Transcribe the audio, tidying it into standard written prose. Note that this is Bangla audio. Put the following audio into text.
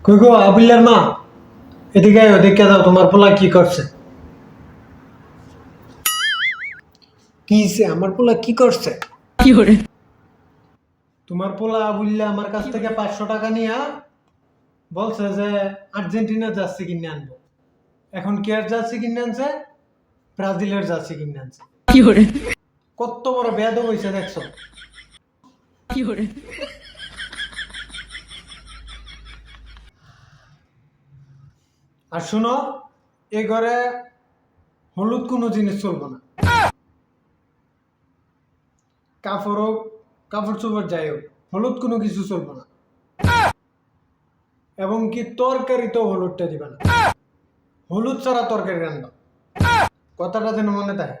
কই গো আবিল্লার মা, এদিকে আয়, ওদিকে যাও। তোমার পোলা কি করছে? কি হইছে? আমার পোলা কি করছে? তোমার পোলা আবুল্লা আমার কাছ থেকে 500 টাকা নিয়ে বলছে যে আর্জেন্টিনা জার্সি কিনে আনবো। এখন কি আর জার্সি কিনে আনছে? ব্রাজিলের জার্সি কিনে আনছে। কত বড় বেয়াদব হইছে দেখছো? আর শুনো, এই ঘরে হলুদ কোনো জিনিস চলবো না। কাপড় হোক, কাপড় চোপড় যাই হোক, হলুদ কোনো কিছু চলবো না। এবং কি তরকারিতেও হলুদটা দিবা না। হলুদ ছাড়া তরকারি রান্না, কথাটা যেন মনে থাকে।